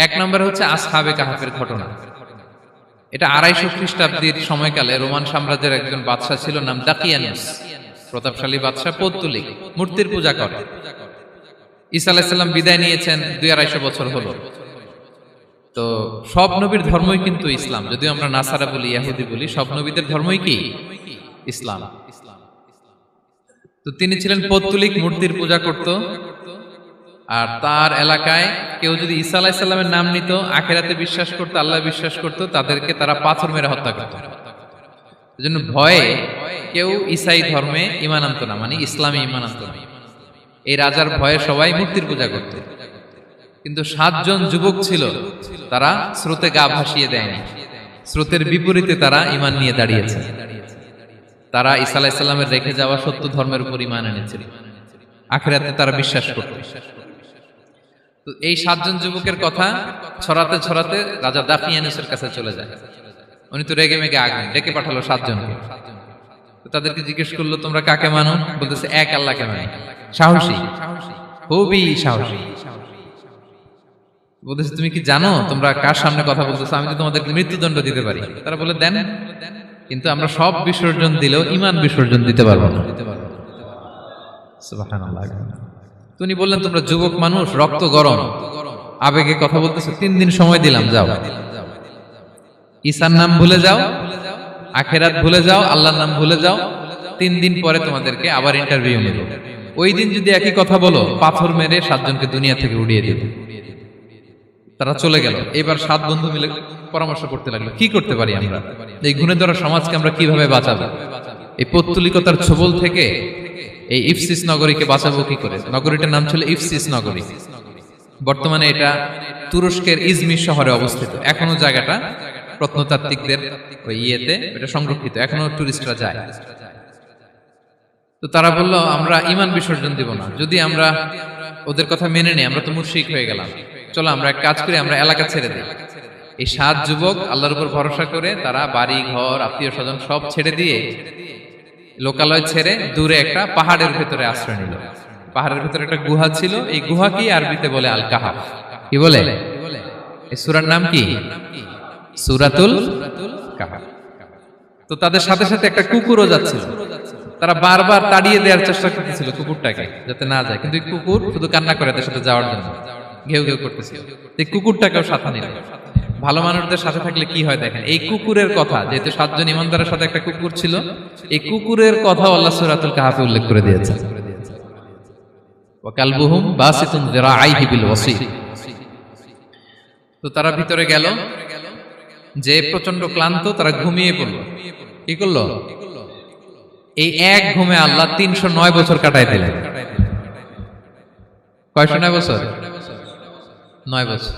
এক নম্বরে হচ্ছে আসহাবে কাহাফের ঘটনা। এটা ২৫০ খ্রিস্টাব্দের সময়কালে রোমান সাম্রাজ্যের একজন বাদশা ছিল, নাম দাকিয়ানুস। প্রতাপশালী বাদশা, পৌত্তলিক, মূর্তির পূজা করে। ঈসা আলাইহিস সালাম বিদায় নিয়েছেন, ২৫০ বছর হলো। তো সব নবীর ধর্মই কিন্তু ইসলাম, যদিও আমরা নাসারা বলি, ইহুদি বলি, সব নবীদের ধর্মই কি ইসলাম। তো তিনি ছিলেন পৌত্তলিক, মূর্তির পূজা করত। আর তার এলাকায় কেউ যদি ঈসা আলাইহিস সালামের নাম নিত, আখিরাতে বিশ্বাস করত, আল্লাহ বিশ্বাস করত, তাদেরকে তারা পাথর মেরে হত্যা করত। এজন্য ভয়ে কেউ ঈসাই ধর্মে ঈমান আনত না, মানে ইসলামে ঈমান আনত না। এই রাজার ভয়ে সবাই মূর্তির পূজা করত। কিন্তু ৭ জন যুবক ছিল, তারা স্রোতে গা ভাসিয়ে দেয়নি। স্রোতের বিপরীতে তারা ঈমান নিয়ে দাঁড়িয়েছে। তারা ঈসা আলাইহিস সালামের রেখে যাওয়া সত্য ধর্মের উপর ঈমান এনেছিল, আখিরাতে তারা বিশ্বাস করত। তো এই ৭ জন যুবকের কথা ছড়াতে ছড়াতে রাজা দাকিয়ানুসের কাছে চলে যায়। উনি তো রেগে মেগে আগুন, ডেকে পাঠালো ৭ জনকে। তাদেরকে জিজ্ঞেস করলো, তোমরা কাকে মানো? বলতেছে, এক আল্লাহকে মানি। সাহসী, খুবই সাহসী। বলতেছে, তুমি কি জানো তোমরা কার সামনে কথা বলতেছো? আমি তো তোমাদেরকে মৃত্যুদণ্ড দিতে পারি। তারা বলে, দেন, কিন্তু আমরা সব বিসর্জন দিলেও ঈমান বিসর্জন দিতে পারবো না। সুবহানাল্লাহ। তিনি বললেন, তোমরা যুবক মানুষ, রক্ত গরম, আবেগে কথা বলতেছো, 3 দিন সময় দিলাম, যাও, ঈসার নাম ভুলে যাও, আখিরাত ভুলে যাও, আল্লাহর নাম ভুলে যাও। 3 দিন পরে তোমাদেরকে আবার ইন্টারভিউ নেব। ওই দিন যদি একই কথা বলো, পাথর মেরে 7 জনকে দুনিয়া থেকে উড়িয়ে দেব। তারা চলে গেল। এবার 7 বন্ধু মিলে পরামর্শ করতে লাগলো, কি করতে পারি আমরা, এই গুণে ধরা সমাজকে আমরা কিভাবে বাঁচাবো, এই পৌত্তলিকতার ছোবল থেকে এই ইফসিস নগরীকে বাঁচাবো কি করে। নগরীটার নাম ছিল ইফসিস নগরী। বর্তমানে এটা তুরস্কের ইজমির শহরে অবস্থিত। এখনো জায়গাটা প্রত্নতাত্ত্বিকদের ওই ইয়েতে এটা সংরক্ষিত, এখনো টুরিস্টরা যায়। তো তারা বলল, আমরা ঈমান বিসর্জন দিব না, যদি আমরা ওদের কথা মেনে নেই, আমরা তো মুশরিক হয়ে গেলাম। চলো আমরা এক কাজ করি, আমরা এলাকা ছেড়ে দিই। এই 7 যুবক আল্লাহর উপর ভরসা করে তারা বাড়ি ঘর, আত্মীয় স্বজন সব ছেড়ে দিয়ে, লোকালয় ছেড়ে দূরে একটা পাহাড়ের ভেতরে আশ্রয় নিল। পাহাড়ের ভেতরে একটা গুহা ছিল। এই গুহা কি আরবিতে বলে আল কাহাফ। কি বলে? এই সূরার নাম কি? সূরাতুল কাহাফ। তো তাদের সাথে সাথে একটা কুকুরও যাচ্ছিল। তারা বারবার তাড়িয়ে দেওয়ার চেষ্টা করতেছিল কুকুরটাকে, যাতে না যায়, কিন্তু কুকুর শুধু কান্না করে তাদের সাথে যাওয়ার জন্য ঘেউ ঘেউ করতেছিল। এই কুকুরটাকেও সাথে নিল। ভালো মানুষদের সাথে থাকলে কি হয় দেখেন, এই কুকুরের কথা, যেহেতু 7 জন ইমানদারের সাথে একটা কুকুর ছিল, এই কুকুরের কথা আল্লাহ সূরাতুল কাহাফে উল্লেখ করে দিয়েছেন। ওয়া কালবুহুম বাসিতুন যিরাআইহি বিল ওয়াসি। তো তারা ভিতরে গেল, যে প্রচন্ড ক্লান্ত, তারা ঘুমিয়ে পড়ল। কি করলো? এই এক ঘুমে আল্লাহ 309 বছর কাটাই দিলেন। কয়শো 9 বছর? 9 বছর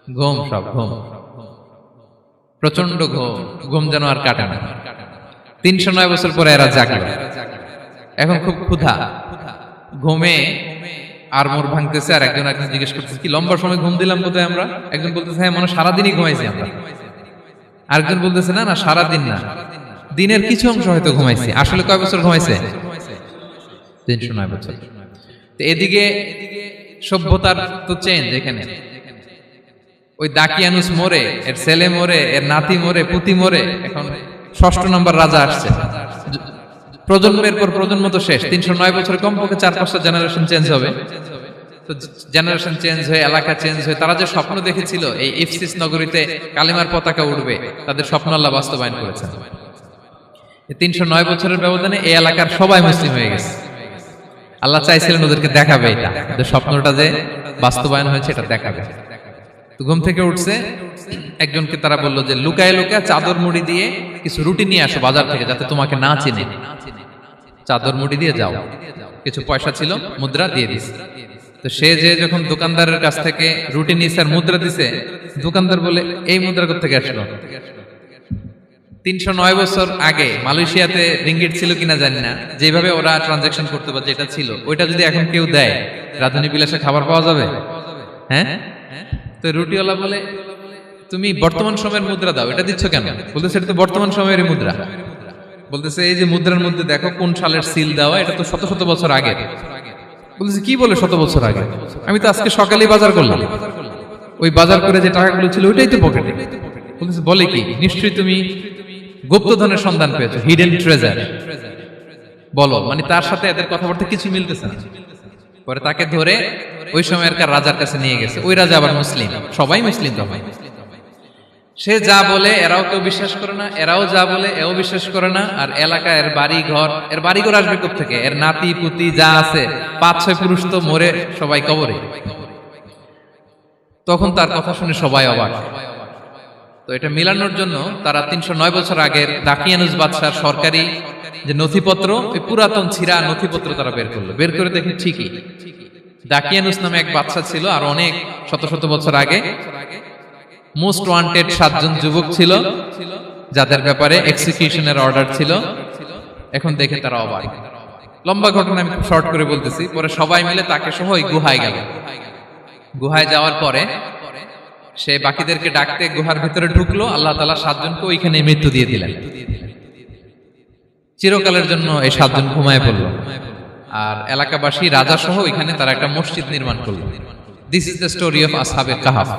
ঘুম, সব ঘুম, প্রচন্ড ঘুম, ঘুম যেন আর কাটে না। 309 বছর পরে এরা জাগলো। এখন খুব ক্ষুধা, ঘুমে আর মোর ভাঙতেছে। আর একজন জিজ্ঞেস করতেছে, কি লম্বা সময় ঘুম দিলাম কোথায় আমরা? একজন বলতেছে, হ্যাঁ, মনে সারাদিনই ঘুমাইছি আমরা। আরেকজন বলতেছে, না না, সারাদিন না, দিনের কিছু অংশ হয়তো ঘুমাইছি। আসলে কয় বছর ঘুমাইছে? 309 বছর। তো এদিকে সভ্যতার তো চেঞ্জ। এখানে ওই দাকিয়ানুস মরে, এর ছেলে মরে, এর নাতি মরে, পুতি মরে, এখন 6ষ্ঠ নম্বর রাজা আসছে। প্রজন্মের পর প্রজন্ম তো শেষ। 309 বছরে কমপক্ষে 4-5টা জেনারেশন চেঞ্জ হবে। তো জেনারেশন চেঞ্জ হয়ে, এলাকা চেঞ্জ হয়ে, তারা যে স্বপ্ন দেখেছিল এই ইফসিস নগরীতে কালিমার পতাকা উঠবে, তাদের স্বপ্ন আল্লাহ বাস্তবায়ন করেছেন। 309 বছরের ব্যবধানে এই এলাকার সবাই মুসলিম হয়ে গেছে। আল্লাহ চাইছিলেন ওদেরকে দেখাবে, এটা ওদের স্বপ্নটা যে বাস্তবায়ন হয়েছে এটা দেখাবে। তো ঘুম থেকে উঠছে, একজনকে তারা বললো যে লুকায় লুকায় চাদর মুড়ি দিয়ে কিছু রুটি নিয়ে আসো বাজার থেকে, যাতে তোমাকে না চিনে। চাদর মুড়ি দিয়ে যাও। কিছু পয়সা ছিল, মুদ্রা দিয়ে দিছে। তো সে যে যখন দোকানদারের কাছ থেকে রুটি নিয়েছে আর মুদ্রা দিছে, দোকানদার বলে, এই মুদ্রা কোথা থেকে আসলো? 309 বছর আগে মালয়েশিয়াতে রিঙ্গিট ছিল কিনা জানি না, যেভাবে ওরা ট্রানজাকশন করতে পারে, যেটা ছিল ওইটা যদি এখন কেউ দেয়, রাধুনী বিলাসে খাবার পাওয়া যাবে? হ্যাঁ। তো রুটিওয়ালা বলে, তুমি বর্তমান সময়ের মুদ্রা দাও, এটা দিচ্ছ কেন? বলতেছে, এটা তো বর্তমান সময়ের মুদ্রা। বলতেছে, এই যে মুদ্রার মধ্যে দেখো কোন সালের সিল দেওয়া, এটা তো শত শত বছর আগে। বলতেছে, কি বলে শত বছর আগে? আমি তো আজকে সকালেই বাজার করলাম। ওই বাজার করে যে টাকাগুলো ছিল ওইটাই তো পকেটে। বলতেছে বলে কি, নিশ্চয়ই তুমি গুপ্তধনের সন্ধান পেয়েছো, হিডেন ট্রেজার। বলো, মানে তার সাথে এদের কথাবার্তা কিছু মিলতেছে না। পরে তাকে ধরে ওই সময়কার রাজার কাছে নিয়ে গেছে। ওই রাজা আবার মুসলিম, সবাই মুসলিম তখন। সে যা বলে এরাও কেউ বিশ্বাস করে না, এরাও যা বলে এও বিশ্বাস করে না। আর এলাকা এর বাড়িঘর আসবে কোত্থেকে? এর নাতি পুতি যা আছে 5-6 পুরুষ তো মরে সবাই কবরে। তখন তার কথা শুনে সবাই অবাক। তো এটা মিলানোর জন্য তারা 309 বছর আগের দাকিয়ানুস বাদশার সরকারি যে নথিপত্র, ওই পুরাতন ছিঁড়া নথিপত্র তারা বের করলো। বের করে দেখে ঠিকই দাকিয়ানুস নামে এক বাদশা ছিল, আর অনেক শত শত বছর আগে মোস্ট ওয়ান্টেড 7 জন যুবক ছিল, যাদের ব্যাপারে এক্সিকিউশনের অর্ডার ছিল। এখন দেখে তারা অবাক। লম্বা ঘটনা আমি খুব শর্ট করে বলতেছি। পরে সবাই মিলে তাকে সহ ওই গুহায় গেল। গুহায় যাওয়ার পরে সে বাকিদেরকে ডাকতে গুহার ভিতরে ঢুকলো। আল্লাহ তাআলা 7 জনকে ওইখানে মৃত্যু দিয়ে দিলেন। চিরকালের জন্য এই 7 জন ঘুমায় পড়লো। আর এলাকাবাসী রাজা সহ ওইখানে তারা একটা মসজিদ নির্মাণ করলো। This is the story of আসহাবে কাহাফ।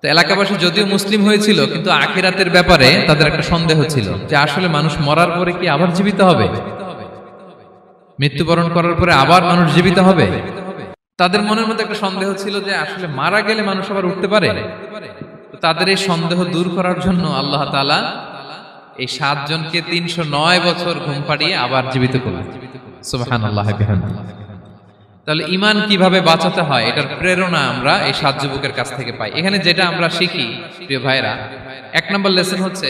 তো এলাকাবাসী যদিও মুসলিম হয়েছিল, কিন্তু আখিরাতের ব্যাপারে তাদের একটা সন্দেহ ছিল যে আসলে মানুষ মরার পরে কি আবার জীবিত হবে? মৃত্যুবরণ করার পরে আবার মানুষ জীবিত হবে? তাদের মনের মধ্যে একটা সন্দেহ ছিল যে আসলে মারা গেলে মানুষ আবার উঠতে পারে। তাদের এই সন্দেহ দূর করার জন্য আল্লাহ তাআলা এই 7 জনকে 309 বছর ঘুম পাড়িয়ে আবার জীবিত করলেন। সুবহানাল্লাহ বিহামদিহি। তাহলে ঈমান কিভাবে বাঁচাতে হয়, এটার প্রেরণা আমরা এই 7 যুবকের কাছ থেকে পাই। এখানে যেটা আমরা শিখি প্রিয় ভাইরা, 1 নম্বর লেসন হচ্ছে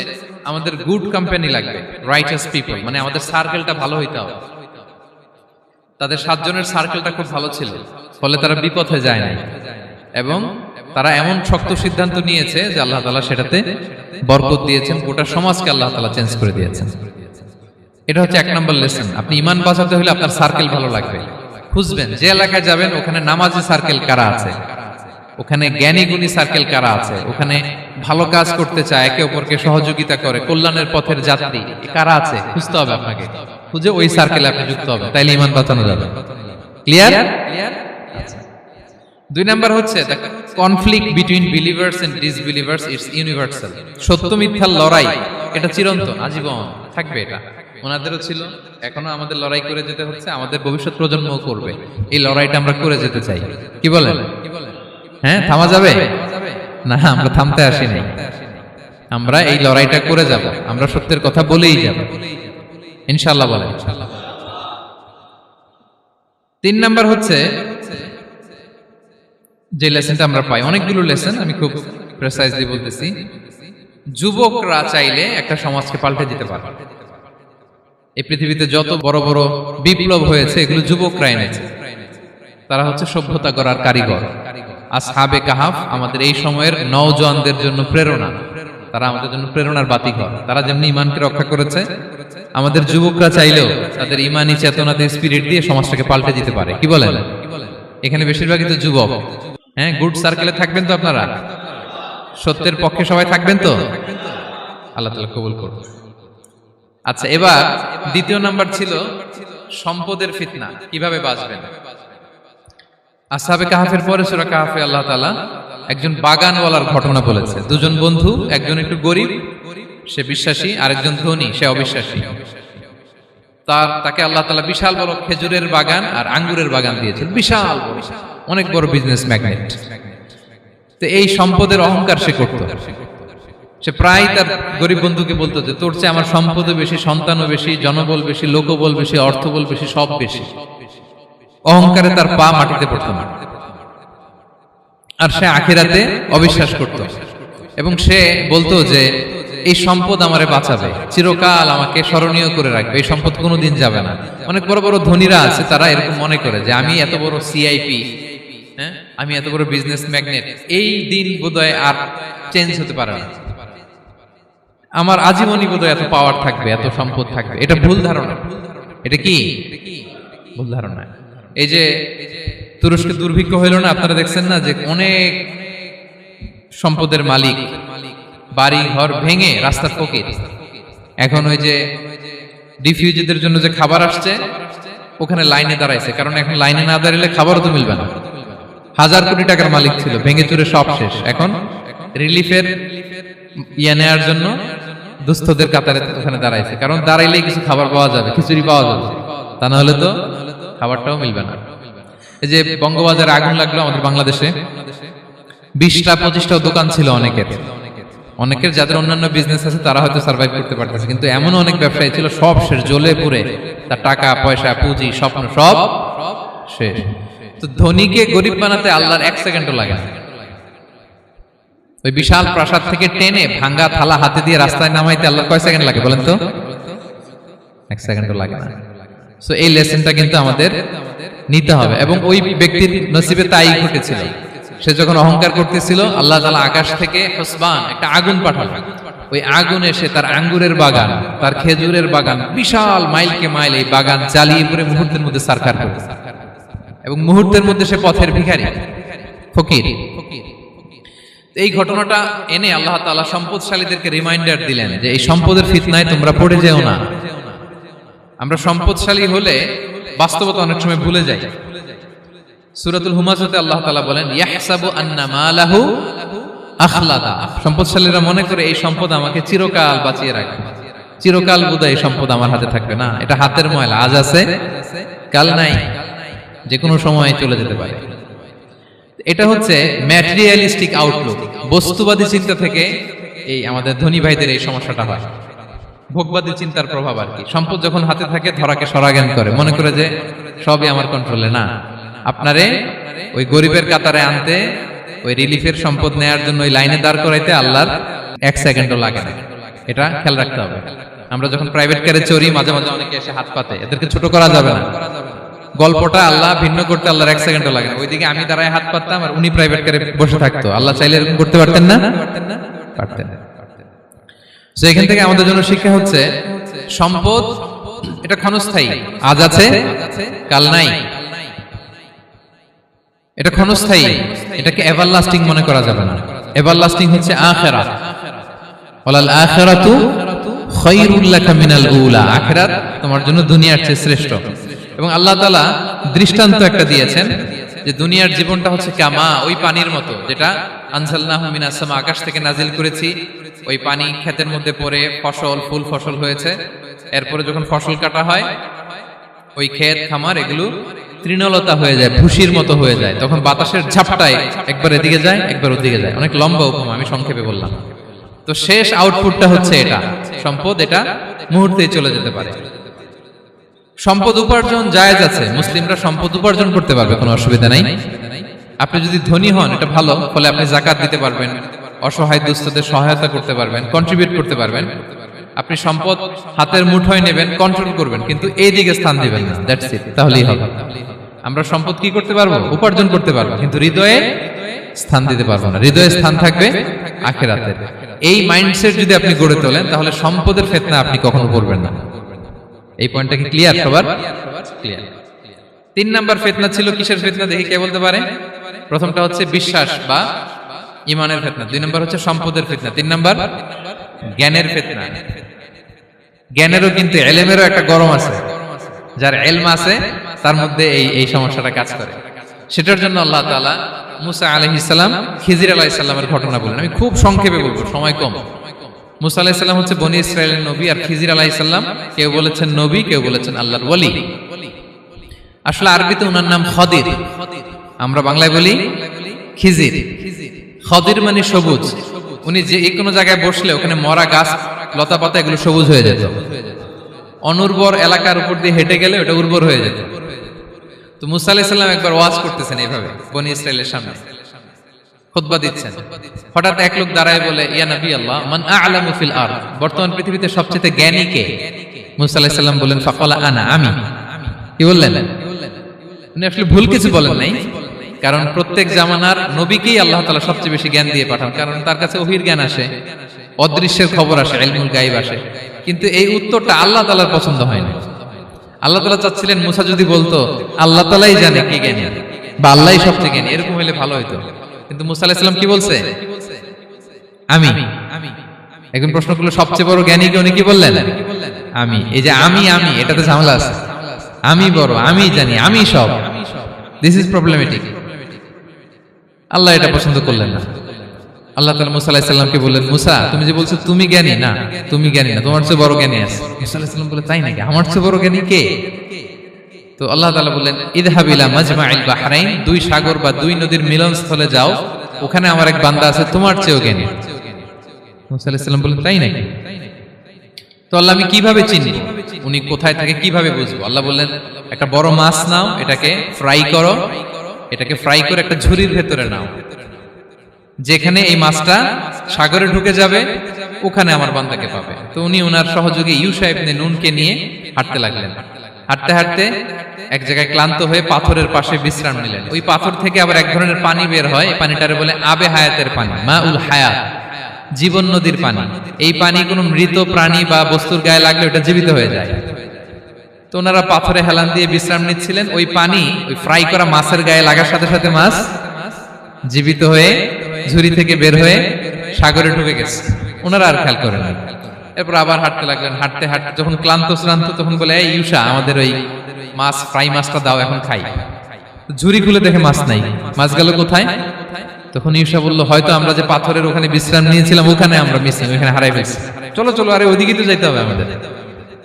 আমাদের গুড কোম্পানি লাগবে, রাইটাস পিপল, মানে আমাদের সার্কেলটা ভালো হইতে হবে। তাদের 7 জনের সার্কেলটা খুব ভালো ছিল, ফলে তারা বিপথে যায় নাই এবং তারা এমন শক্ত সিদ্ধান্ত নিয়েছে যে আল্লাহ তাআলা সেটাতে বরকত দিয়েছেন, গোটা সমাজকে আল্লাহ তাআলা চেঞ্জ করে দিয়েছেন। এটা হচ্ছে 1 নম্বর লেসন। আপনি ঈমান বাঁচাতে হলে আপনার সার্কেল ভালো লাগবে। খুঁজবেন যে এলাকায় যাবেন ওখানে নামাজি সার্কেল কারা আছে, ওখানে জ্ঞানী গুণী সার্কেল কারা আছে, ওখানে ভালো কাজ করতে চায়, একে অপরকে সহযোগিতা করে, কল্যাণের পথের যাত্রী কারা আছে খুঁজতে হবে আপনাকে। খুঁজে ওই সার্কেলে আপনি যুক্ত হবে, তাইলে ঈমান বাঁচানো যাবে। ক্লিয়ার? 2 নাম্বার হচ্ছে conflict between believers and disbelievers it's universal. সত্য মিথ্যার লড়াই এটা চিরন্তন, আজীবন থাকবে। এটা ওনাদেরও ছিল, এখনো আমাদের লড়াই করে যেতে হচ্ছে, আমাদের ভবিষ্যৎ প্রজন্মও করবে। এই লড়াইটা আমরা করে যেতে চাই। কি বলেন? হ্যাঁ, থামা যাবে না? আমরা থামতে আসি নাই, আমরা এই লড়াইটা করে যাব। আমরা সত্যের কথা বলেই যাব ইনশাআল্লাহ। বলেন। 3 নাম্বার হচ্ছে যে লেসনটা আমরা পাই, অনেকগুলো লেসন, আমি খুব প্রেসাইজলি বলতেছি। যুবকরা চাইলে একটা সমাজকে পাল্টে দিতে পারে। এই পৃথিবীতে যত বড় বড় বিপ্লব হয়েছে এগুলো যুবকরা এনেছে। তারা হচ্ছে সভ্যতা গড়ার কারিগর। আসহাবে কাহাফ আমাদের এই সময়ের নওজওয়ানদের জন্য প্রেরণা। তারা আমাদের জন্য প্রেরণার বাতিঘর। তারা যেমনি ঈমানকে রক্ষা করেছে, আমাদের যুবকরা চাইলেও তাদের ঈমানি চেতনাতে স্পিরিট দিয়ে সমাজটাকে পাল্টে দিতে পারে। কি বলেন? এখানে বেশিরভাগই তো যুবক। হ্যাঁ, গুড সার্কেলে থাকবেন তো আপনারা? সত্যের পক্ষে সবাই থাকবেন তো? আল্লাহ তাআলা কবুল করুন। আচ্ছা, এবার 2 নাম্বার ছিল সম্পদের ফিতনা, কিভাবে বাঁচবেন। আসহাবে কাহাফের পরে সূরা কাহাফে আল্লাহ তাআলা একজন বাগানওয়ালার ঘটনা বলেছে। 2 জন বন্ধু, একজন একটু গরিব, সে বিশ্বাসী, আরেকজন ধনী, সে অবিশ্বাসী। তাকে আল্লাহ তাআলা বিশাল বড় খেজুরের বাগান আর আঙ্গুরের বাগান দিয়েছেন, বিশাল বড়, অনেক বড় বিজনেস ম্যাগনেট। তো এই সম্পদের অহংকার সে করত। সে প্রায় তার গরিব বন্ধুকে বলতো যে তোর চেয়ে আমার সম্পদও বেশি, সন্তানও বেশি, জনবল বেশি, লোকবল বেশি, অর্থবল বেশি, সব বেশি। অহংকারে তার পা মাটিতে পড়তো না। আর সে আখিরাতে অবিশ্বাস করত এবং সে বলতো যে এই সম্পদ আমারে বাঁচাবে, চিরকাল আমাকে স্মরণীয় করে রাখবে, এই সম্পদ কোনোদিন যাবে না। অনেক বড় বড় ধনীরা আছে, তারা এরকম মনে করে যে আমি এত বড় সিআইপি, হ্যাঁ, আমি এত বড় বিজনেস ম্যাগনেট, এই দিন বোধহয় আর চেঞ্জ হতে পারে না, আমার আজীবনই বোধহয় এত পাওয়ার থাকবে, এত সম্পদ থাকবে। এটা ভুল ধারণা। এটা কি ভুল ধারণা? এই যে তুরস্কে দুর্ভিক্ষ হইল না, আপনারা দেখছেন না যে অনেক সম্পদের মালিক বাড়ি ঘর ভেঙে রাস্তার ফকির। এখন ওই যে রিফিউজিদের জন্য যে খাবার আসছে ওখানে লাইনে দাঁড়াইছে, কারণ এখন লাইনে না দাঁড়ালে খাবারও তো মিলবে না। 1000 কোটি টাকার মালিক ছিল, ভেঙে চুরে সব শেষ। এখন রিলিফের নেয়ার জন্য দুস্থদের কাতারে ওখানে দাঁড়াইছে, কারণ দাঁড়াইলেই কিছু খাবার পাওয়া যাবে, খিচুড়ি পাওয়া যাবে, তা না হলে তো খাবারটাও মিলবে না। এই যে বঙ্গবাজারে আগুন লাগলো আমাদের বাংলাদেশে, 20টা-25টা দোকান ছিল অনেকের যাদের অন্যান্য বিজনেস আছে তারা হয়তো সার্ভাইভ করতে পারতেছে, কিন্তু এমন অনেক ব্যবসায়ী ছিল সব শেষ, জ্বলে পুড়ে তার টাকা পয়সা পুঁজি স্বপ্ন সব শেষ। তো ধনীকে গরিব বানাতে আল্লাহর 1 সেকেন্ডও লাগে না। ওই বিশাল প্রাসাদ থেকে টেনে ভাঙ্গা থালা হাতে দিয়ে রাস্তায় নামাইতে আল্লাহর কয় সেকেন্ড লাগে বলেন তো? 1 সেকেন্ডও লাগে না। সো এই লেসনটা কিন্তু আমাদের নিতে হবে। এবং ওই ব্যক্তির নসিবে তাই ঘটেছিল, সে যখন অহংকার করতেছিল আল্লাহ তাআলা আকাশ থেকে হুসবান একটা আগুন পাঠালো, ওই আগুন এসে তার আঙ্গুরের বাগান, তার খেজুরের বাগান, বিশাল মাইলকে মাইল এই বাগান জ্বালিয়ে পুরো মুহূর্তের মধ্যে সারখার করে, এবং মুহূর্তের মধ্যে সে পথের ভিখারি, ফকির। এই ঘটনাটা এনে আল্লাহ তাআলা সম্পদশালীদেরকে রিমাইন্ডার দিলেন যে এই সম্পদের ফিতনায় তোমরা পড়ে যেও না। আমরা সম্পদশালী হলে বাস্তবতা অনেক সময় ভুলে যাই। সূরাতুল হুমাজাতে আল্লাহ তাআলা বলেন ইয়াহসাবু আন্না মালাহু আখলাদা, সম্পদশালীরা মনে করে এই সম্পদ আমাকে চিরকাল বাঁচিয়ে রাখবে, চিরকাল বোধহয় এই সম্পদ আমার হাতে থাকবে। না, এটা হাতের ময়লা, আজ আছে কাল নাই, যে কোনো সময় চলে যেতে পারে। এটা হচ্ছে ম্যাটেরিয়ালিস্টিক আউটলুক, বস্তুবাদী চিন্তা থেকে এই আমাদের ধনী ভাইদের এই সমস্যাটা হয়, ভোগবাদী চিন্তার প্রভাব আর কি। সম্পদ যখন হাতে থাকে ধরাকে সরাজ্ঞান করে, মনে করে যে সবই আমার কন্ট্রোলে। না, আপনারে ওই গরিবের কাতারে আনতে, ওই রিলিফের সম্পদ নেয়ার জন্য ওই লাইনে দাঁড় করাইতে আল্লাহর 1 সেকেন্ডও লাগে না, এটা খেয়াল রাখতে হবে। আমরা যখন প্রাইভেট কারে চড়ি মাঝে মাঝে অনেকে এসে হাত পাতে, এদেরকে ছোট করা যাবে না। গল্পটা আল্লাহ ভিন্ন করতে আল্লাহর 1 সেকেন্ডও লাগে না। ওইদিকে আমি দাঁড়ায় হাত পাততাম আর উনি প্রাইভেট কারে বসে থাকতো, আল্লাহ চাইলে এরকম করতে পারতেন না? পারতেন। তো এখান থেকে আমাদের জন্য শিক্ষা হচ্ছে সম্পদ এটা ক্ষণস্থায়ী, আজ আছে কাল নাই, এটা ক্ষণস্থায়ী, এটাকে এভারলাস্টিং মনে করা যাবে না। এভারলাস্টিং হচ্ছে আখিরাত, ওয়ালাল আখিরাতু খায়রুল লাকা মিনাল উলা, আখিরাত তোমার জন্য দুনিয়ার চেয়ে শ্রেষ্ঠ। এবং আল্লাহ তাআলা দৃষ্টান্ত একটা দিয়েছেন যে দুনিয়ার জীবনটা হচ্ছে কামা, ওই পানির মতো যেটা আনজালনাহু মিনাস সামা, আকাশ থেকে নাজিল করেছি। ওই পানি ক্ষেতের মধ্যে পড়ে ফসল, ফুল ফসল হয়েছে, এরপরে যখন ফসল কাটা হয় ওই ক্ষেত খামার এগুলো তৃণলতা হয়ে যায়, ভুসির মতো হয়ে যায়, তখন বাতাসের ঝাপটায় একবার এদিকে যায় একবার ওদিকে যায়। অনেক লম্বা উপমা, আমি সংক্ষেপে বললাম। তো শেষ আউটপুটটা হচ্ছে এটা, সম্পদ এটা মুহূর্তেই চলে যেতে পারে। সম্পদ উপার্জন জায়েজ আছে, মুসলিমরা সম্পদ উপার্জন করতে পারবে, কোনো অসুবিধা নাই। আপনি যদি ধনী হন এটা ভালো, ফলে আপনি যাকাত দিতে পারবেন, অসহায় দুস্থদের সহায়তা করতে পারবেন, কন্ট্রিবিউট করতে পারবেন। আপনি সম্পদ হাতের মুঠোয় নেবেন, কন্ট্রোল করবেন, কিন্তু এই দিকে স্থান দিবেন না, দ্যাটস ইট, তাহলেই হবে। আমরা সম্পদ কি করতে পারবো? উপার্জন করতে পারবো, কিন্তু হৃদয়ে স্থান দিতে পারবো না। হৃদয়ে স্থান থাকবে আখিরাতের। এই মাইন্ডসেট যদি আপনি গড়ে তোলেন তাহলে সম্পদের ফিতনা আপনি কখনো পড়বেন না। এই পয়েন্টটা কি ক্লিয়ার সবার? ক্লিয়ার। 3 নাম্বার ফিতনা ছিল কিসের ফিতনা দেখি কে বলতে পারে? প্রথমটা হচ্ছে বিশ্বাস বা ঈমানের ফিতনা, 2 নাম্বার হচ্ছে সম্পদের ফিতনা, 3 নাম্বার জ্ঞানের ফিতনা। জ্ঞানেরও কিন্তু ইলমেরও একটা গরম আছে, যার ইলম আছে তার মধ্যে এই সমস্যাটা কাজ করে। সেটার জন্য আল্লাহ তাআলা মুসা আলাইহিস সালাম, খিজির আলাইহিস সালামের ঘটনা বলেন। আমি খুব সংক্ষেপে বলবো, সময় কম। মুসা আলাইহিস সালাম হচ্ছে বনি ইসরাইলের নবী, আর খিজির আলাইহিস সালাম কেউ বলেছেন নবী, কেউ বলেছেন আল্লাহর ওলি। আসলে আরবিতে ওনার নাম খদির, আমরা বাংলায় বলি খিজির। খদির মানে সবুজ। উনি যে কোনো জায়গায় বসলে ওখানে মরা গাছ লতা পাতা এগুলো সবুজ হয়ে যেত, অনুর্বর এলাকার উপর দিয়ে হেঁটে গেলে ওটা উর্বর হয়ে যেত। তো মুসা আলাইহিস সালাম একবার ওয়াজ করতেছেন এইভাবে বনি ইসরাইলের সামনে, খুতবা দিচ্ছেন। হঠাৎ এক লোক দাঁড়ায় বলে, ইয়া নবী আল্লাহ, মান আ'লামু ফিল আরদ, বর্তমান পৃথিবীতে সবচেয়ে জ্ঞানী কে? মুসা আলাইহিস সালাম বলেন, ফাকালা আনা, আমি। কি বললেন? উনি আসলে ভুল কিছু বলেন নাই, কারণ প্রত্যেক জামানার নবীকেই আল্লাহ তাআলা সবচেয়ে বেশি জ্ঞান দিয়ে পাঠান, কারণ তার কাছে ওহীর জ্ঞান আসে, অদৃশ্যের খবর আসে, ইলমুল গায়ব আসে। কিন্তু এই উত্তরটা আল্লাহ তাআলার পছন্দ হয় না। আল্লাহ তাআলা চাচ্ছিলেন মুসা যদি বলতো আল্লাহ তাআলাই জানে কি জ্ঞানী বা আল্লাহই সবচেয়ে জ্ঞানী, এরকম হলে ভালো হতো। কিন্তু মুসা আলাইহিস সালাম কি বলছে? আমি। এখন প্রশ্ন করলো সবচেয়ে বড় জ্ঞানী কে? উনি কি বললেন? আমি। এই যে আমি এটাতে ঝামেলা আছে। আমি বড়, আমি জানি, আমি সব, দিস ইজ প্রবলেমেটিক। আল্লাহ এটা পছন্দ করলেন না। আল্লাহ তাআলা মুসা আলাইহিস সালামকে বললেন, মুসা তুমি যে বলছো তুমি জ্ঞানী না, তুমি জ্ঞানী না, তোমার চেয়ে বড় জ্ঞানী আছে। মুসা আলাইহিস সালাম বলে, তাই নাকি? আমার চেয়ে বড় জ্ঞানী কে? তো আল্লাহ তাআলা বললেন, ইযহাব ইলা মাজমাইল বাহরাইন, দুই সাগর বা দুই নদীর মিলনস্থলে যাও, ওখানে আমার এক বান্দা আছে তোমার চেয়েও জ্ঞানী। মুসা আলাইহিস সালাম বললেন, তাই নাকি? তো আল্লাহ, আমি কিভাবে চিনব উনি কোথায় থাকে, কিভাবে বুঝবো? আল্লাহ বললেন, একটা বড় মাছ নাও, এটাকে ফ্রাই করো, এটাকে ফ্রাই করে একটা ঝুড়ির ভেতরে নাও, যেখানে এই মাছটা সাগরে ঢুকে যাবে ওখানে আমার বান্দাকে পাবে। তো উনি ওনার সহযোগী ইউশা ইবনে নুনকে নিয়ে হাঁটতে লাগলেন। হাঁটতে হাঁটতে এক জায়গায় ক্লান্ত হয়ে পাথরের পাশে বিশ্রাম নিলেন। ওই পাথর থেকে আবার এক ধরনের পানি বের হয়, এই পানিটারে বলে আবে হায়াতের পানি, মাউল হায়াত, জীবন নদীর পানি। এই পানি কোনো মৃত প্রাণী বা বস্তুর গায়ে লাগলে ওটা জীবিত হয়ে যায়। তো ওনারা পাথরে হেলান দিয়ে বিশ্রাম নিচ্ছিলেন, ওই পানি ওই ফ্রাই করা মাছের গায়ে লাগার সাথে সাথে মাছ জীবিত হয়ে ঝুড়ি থেকে বের হয়ে সাগরে ঢুকে গেছে। ওনারা আর খেয়াল করেন না। এরপর আবার হাঁটতে লাগলেন। হাঁটতে হাঁটতে যখন ক্লান্ত শ্রান্ত, তখন বলে, এই ইউশা, আমাদের ওই মাছ ফ্রাই মাছটা দাও, এখন খাই। ঝুড়ি খুলে দেখে মাছ নাই। মাছ গেল কোথায়? তখন ইউশা বলল, হয়তো আমরা যে পাথরের ওখানে বিশ্রাম নিয়েছিলাম ওখানে আমরা মিসিং, ওখানে হারাই ফেলছি। চলো চলো, আরে ওইদিকে তো যাইতে হবে আমাদের।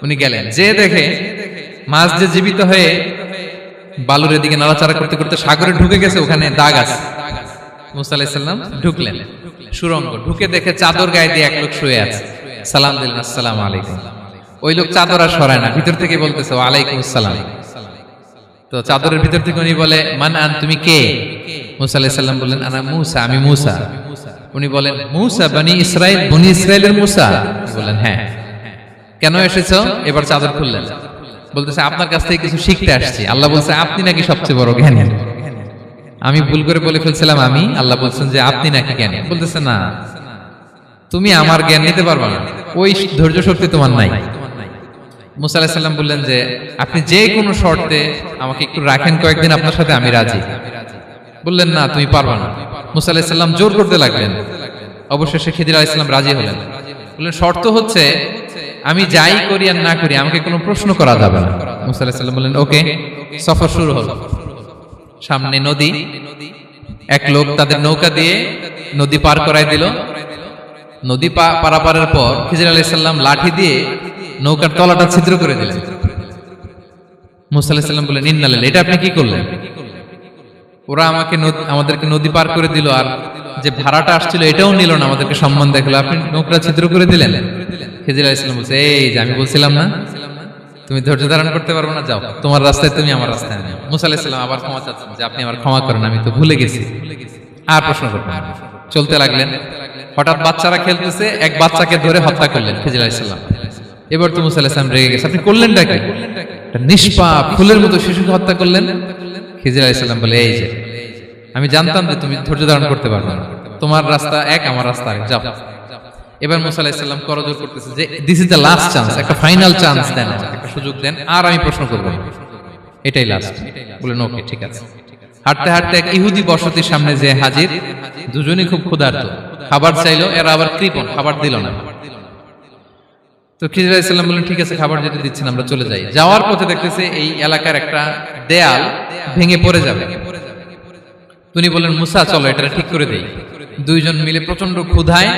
উনি গেলেন, যে দেখে মাছ যে জীবিত হয়ে বালুর দিকে নাড়াচাড়া করতে করতে সাগরে ঢুকে গেছে, ওখানে দাগ আছে। মুসা আলাইহিস সালাম ঢুকলেন সুরঙ্গ, ঢুকে দেখে চাদর গায়ে দিয়ে এক লোক শুয়ে আছে। সালাম দিলেন, আসসালামু আলাইকুম। ওই লোক চাদর আর সরায় না, ভিতর থেকে বলতেছে, ওয়ালাইকুম আসসালাম। তো চাদরের ভিতর থেকে উনি বলে, মান আন, তুমি কে? মুসা আলাইহিস সালাম বললেন, আনা মুসা, আমি মুসা। উনি বলেন, মুসা বনি ইসরাইল, বনি ইসরাইলের মুসা? বলেন, হ্যাঁ। কেন এসেছো? এবার চাদর খুললেন। বলতেছে, আপনার কাছ থেকে কিছু শিখতে আসছি। আল্লাহ বলছে, আপনি নাকি সবচেয়ে বড় জ্ঞানী। আমি ভুল করে বলে ফেলছিলাম আমি। আল্লাহ বলছেন যে আপনি নাকি জ্ঞানী। বলতেছে, না, তুমি আমার জ্ঞান নিতে পারবে না, ওই ধৈর্য শক্তি তোমার নাই। মুসা আলাইহিস সালাম বললেন যে, আপনি যে কোনো শর্তে আমাকে একটু রাখেন কয়েকদিন, আপনার সাথে আমি রাজি। বললেন, না, তুমি পারবে না। মুসা আলাইহিস সালাম জোর করতে লাগলেন। অবশেষে খিদির আলাইহিস সালাম রাজি হলেন। বললেন, শর্ত হচ্ছে আমি যাই করি আর না করি আমাকে কোনো প্রশ্ন করা যাবে না। মুসা আলাইহিস সালাম বললেন, ওকে। সফর শুরু হলো। সামনে নদী, এক লোক তাদের নৌকা দিয়ে নদী পার করাই দিল। নদী পারাপারের পর খিজির আলাইহিস সালাম লাঠি দিয়ে নৌকার তলাটা ছিদ্র করে দিলেন। মুসা আলাইহিস সালাম বললেন, ইন্না লিল্লাহি, এটা আপনি কি করলেন? ওরা আমাদেরকে নদী পার করে দিল, আর যে ভাড়াটা আসছিল এটাও নিল না, আমাদেরকে সম্মান দেখালো, আপনি নৌকা ছিদ্র করে দিলেন। খিজির আলাইহিস সালাম বলছে, এই যে আমি বলছিলাম না তুমি ধৈর্য ধারণ করতে পারবে না, যাও, তোমার রাস্তায় তুমি, আমার রাস্তায় নেই। মুসা আলাইহিস সালাম আবার ক্ষমা চাচ্ছেন যে, আপনি আমার ক্ষমা করেন, আমি তো ভুলে গেছি, আর প্রশ্ন করবেন না। চলতে লাগলেন। হঠাৎ বাচ্চারা খেলতেছে, এক বাচ্চাকে ধরে হত্যা করলেন খিজির আলাইহিস সালাম। এবার তো মুসা আলাইহিস সালাম রেগে গেছে, আপনি করলেনটা কি? একটা নিষ্পাপ ফুলের মতো শিশুকে হত্যা করলেন। খিজির আলাইহিস সালাম বলে, এই যে আমি জানতাম যে তুমি ধৈর্য ধারণ করতে পারবে না, তোমার রাস্তা এক, আমার রাস্তা এক, যাও। এবার মুসা আলাইহিস সালাম করজোর করতেছে যে, this is the last chance, একটা ফাইনাল চান্স দেন, একটা সুযোগ দেন, আর আমি প্রশ্ন করব না, এটাই লাস্ট। বলেন, ওকে, ঠিক আছে। হাঁটতে হাঁটতে এক ইহুদি বসতির সামনে যে হাজির। দুজনই খুব ক্ষুধার্ত, খাবার চাইলো, এরা আবার কৃপণ, খাবার দিল না। তো খিজির আলাইহিস সালাম বললেন, ঠিক আছে, খাবার যেটা দিচ্ছেন আমরা চলে যাই। যাওয়ার পথে দেখতেছে এই এলাকার একটা দেয়াল ভেঙে পড়ে যাবে। তিনি বললেন, মুসা চলো এটা ঠিক করে দেই। দুইজন মিলে প্রচন্ড ক্ষুধায়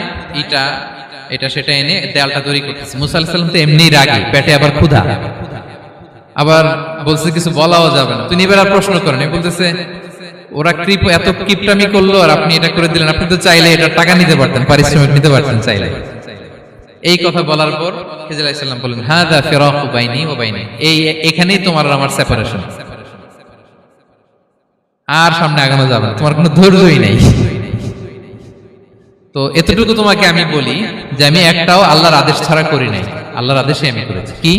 এটা সেটা এনে দেয়ালটা তৈরি করতেছে। মুসা আলাইহিস সালাম তো এমনি রাগী, পেটে আবার ক্ষুধা, আবার বলছে কিছু বলাও যাবে না। তিনি এবার আর প্রশ্ন করেন, বলতেছে, ওরা এত কিপটামি করলো আর আপনি এটা করে দিলেন, আপনি তো চাইলে এটা টাকা নিতে পারতেন, পারিশ্রমিক নিতে পারতেন চাইলে। এই কথা বলার পর খিজির আলাইহিস সালাম বললেন, হাযা ফিরাকু বাইনি ওয়া বাইনি, এখানেই তোমার আর আমার সেপারেশন, আর সামনে আগানো যাবে না, তোমার কোনো ধৈর্যই নাই। তো এতটুকু তোমাকে আমি বলি যে আমি একটাও আল্লাহর আদেশ ছাড়া করি নাই, আল্লাহর আদেশে আমি করেছি। কি?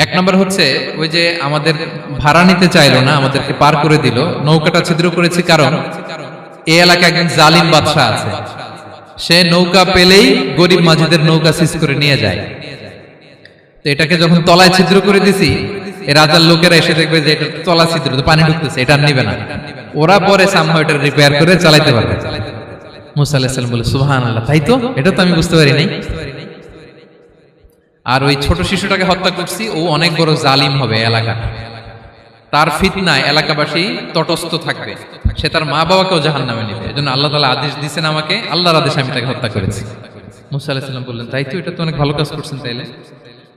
এক নম্বর হচ্ছে, ওই যে আমাদের ভাড়া নিতে চাইলো না, আমাদেরকে পার করে দিল, নৌকাটা ছিদ্র করেছি কারণ এই এলাকায় একজন জালিম বাদশা আছে, সে নৌকা পেলেই গরিব মাঝিদের নৌকা সিজ করে নিয়ে যায়। তো এটাকে যখন তলায় ছিদ্র করে দিছি, এই রাজার লোকেরা এসে দেখবে যে এটা তলা ছিদ্র, পানি ঢুকতেছে, এটা নিবে না, ওরা পরে সামহাও এটা রিপেয়ার করে চালাইতে পারবে। মুসা আলাইহিস সালাম বলে, সুবহানাল্লাহ, তাই তো, এটা তো আমি বুঝতে পারি নাই। আর ওই ছোট শিশুটাকে হত্যা করছি, ও অনেক বড় জালিম হবে এলাকা, তার ফিতনায় এলাকাবাসী তটস্থ থাকবে, সে তার মা বাবাকেও জাহান্নামে নেবে। এজন্য আল্লাহ তাআলা আদেশ দিয়েছেন আমাকে, আল্লাহর আদেশে আমি তাকে হত্যা করেছি। মুসা আলাইহিস সালাম বললেন, তাই তো, এটা তো অনেক ভালো কাজ করছেন। তাইলে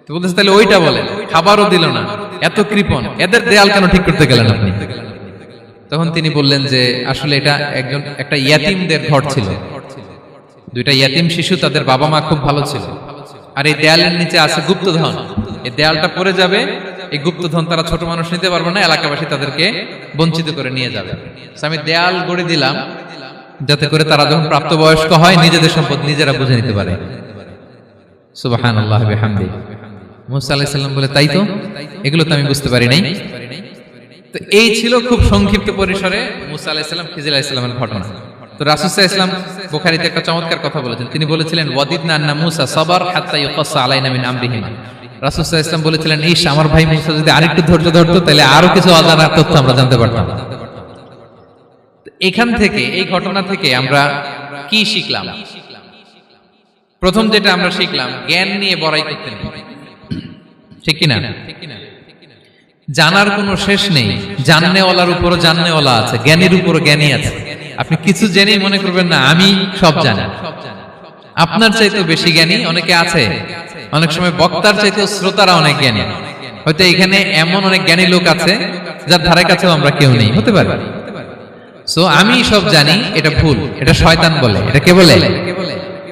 তো বলতেছে, তাহলে ওইটা বলেন। খাবারও দিল না, এত কৃপণ, এদের দেয়াল কেন ঠিক করতে গেলেন আপনি? তখন তিনি বললেন যে আসলে এটা একটা ইয়াতিমদের ঘর ছিল, দুইটা ইয়াতিম শিশু, তাদের বাবা মা খুব ভালো ছিল, আর এই দেয়ালের নিচে আছে গুপ্তধন। এই দেয়ালটা পড়ে যাবে, এই গুপ্তধন তারা ছোট মানুষ নিতে পারবে না, এলাকাবাসী তাদেরকে বঞ্চিত করে নিয়ে যাবে। আমি দেয়াল গড়ে দিলাম যাতে করে তারা যখন প্রাপ্তবয়স্ক হয় নিজেদের সম্পদ নিজেরা বুঝে নিতে পারে। সুবহানাল্লাহ বিহামদিহি। মুসা আলাইহিস সালাম বলে, তাই তো, এগুলো তো আমি বুঝতে পারি নাই। তো এই ছিল খুব সংক্ষিপ্ত পরিসরে মুসা আলাইহিস সালাম খিজির আলাইহিস সালামের ঘটনা। তো রাসূল সাল্লাল্লাহু আলাইহি ওয়াসাল্লাম বুখারীতে একটা চমৎকার কথা বলেছেন। তিনি বলেছিলেন, ওয়াদিদনা আন্না মুসা সাবার হাত্তা ইউকাসসা আলাইনা মিন আমরিহিমা। রাসূল সাল্লাল্লাহু আলাইহি ওয়াসাল্লাম বলেছিলেন, ইস, আমার ভাই মুসা যদি আরেকটু ধৈর্য ধরতো তাহলে আরো কিছু অজানা তথ্য আমরা জানতে পারতাম। এখান থেকে, এই ঘটনা থেকে আমরা কি শিখলাম? প্রথম যেটা আমরা শিখলাম, জ্ঞান নিয়ে বড়াই করতে নেই, ঠিক কিনা? জানার কোনো শেষ নেই, জাননেওয়ালার উপরও জাননেওয়ালা আছে, জ্ঞানীর উপরও জ্ঞানী আছে। আপনি কিছু জেনেই মনে করবেন না আমি সব জানি। আপনার চাইতেও বেশি জ্ঞানী অনেকে আছে। অনেক সময় বক্তার চাইতেও শ্রোতারা অনেক জ্ঞানী। হয়তো এখানে এমন অনেক জ্ঞানী লোক আছে যার ধারে কাছেও আমরা কেউ নেই, হতে পারে। সো আমি সব জানি, এটা ভুল, এটা শয়তান বলে। এটা কে বলে?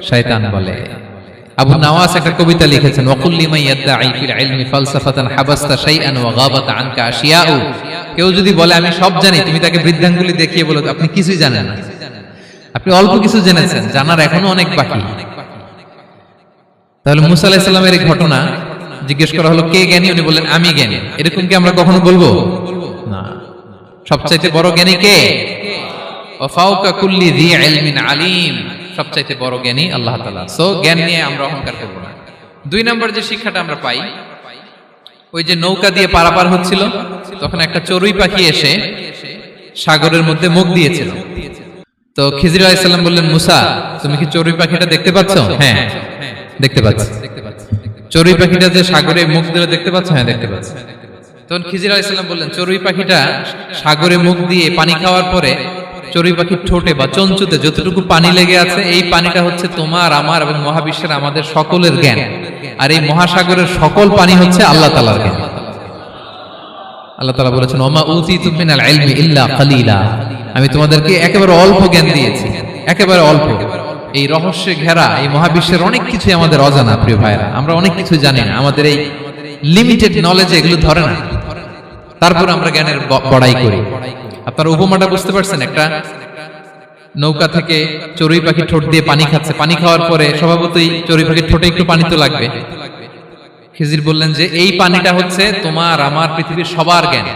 শয়তান বলে। আবু নাওয়াস একটা কবিতা লিখেছেন, ওয়াকুল লিমান ইয়াদঈ ফিল ইলমি ফালসাফাতান হাবাসতা শাইআন ওয়া গাবাত আনকা আশিয়াউ। কেউ যদি বলে আমি সব জানি, তুমি তাকে বৃদ্ধাঙ্গুলি দেখিয়ে বলো আপনি কিছুই জানেন না, আপনি অল্প কিছু জেনেছেন, জানার এখনো অনেক বাকি। তাহলে মুসা আলাইহিস সালামের এই ঘটনা জিজ্ঞেস করা হলো, কে জ্ঞানী? উনি বললেন, আমি জ্ঞানী। এরকম কি আমরা কখনো বলবো? না। সবচাইতে বড় জ্ঞানী কে? ওয়া ফাওকা কুল্লি যী ইলমিন আলিম। সবচাইতে বড় জ্ঞানী আল্লাহ তাআলা। সো জ্ঞান নিয়ে আমরা অহংকার করব না। দুই নাম্বার যে শিক্ষাটা আমরা পাই, ওই যে নৌকা দিয়ে পারাপার হচ্ছিল, তখন একটা চড়ুই পাখি এসে সাগরের মধ্যে মুখ দিয়েছিল। তো খিজির আলাইহিস সালাম বললেন, মুসা, তুমি কি চড়ুই পাখিটা দেখতে পাচ্ছ? হ্যাঁ, দেখতে পাচ্ছি। চড়ুই পাখিটা যে সাগরে মুখ দিলে দেখতে পাচ্ছ? হ্যাঁ, দেখতে পাচ্ছি। তখন খিজির আলাইহিস সালাম বললেন, চড়ুই পাখিটা সাগরে মুখ দিয়ে পানি খাওয়ার পরে চড়ুই পাখির ঠোঁটে বা চঞ্চুতে যতটুকু পানি লেগে আছে, এই পানিটা হচ্ছে তোমার, আমার এবং মহাবিশ্বের আমাদের সকলের জ্ঞান। আর এই মহাসাগরের সকল পানি হচ্ছে আল্লাহ তাআলার জ্ঞান। আল্লাহ তাআলা বলেছেন, ওমা উতিতুম মিনাল ইলমি ইল্লা কালিলা। আমি তোমাদেরকে একেবারে অল্প জ্ঞান দিয়েছি, একেবারে অল্প। এই রহস্যে ঘেরা এই মহাবিশ্বের অনেক কিছু আমাদের অজানা। প্রিয় ভাইরা, আমরা অনেক কিছু জানি না, আমাদের এই লিমিটেড নলেজে এগুলো ধরে না, তারপর আমরা জ্ঞানের বড়াই করি। আপনারা উপমাটা বুঝতে পারছেন? একটা নৌকা থেকে চড়ুই পাখি ঠোঁট দিয়ে পানি খাচ্ছে, পানি খাওয়ার পরে স্বভাবতই চড়ুই পাখির ঠোঁটে একটু পানি তো লাগবে। খিজির বললেন যে এই পানিটা হচ্ছে তোমার, আমার, পৃথিবীর সবার জ্ঞান,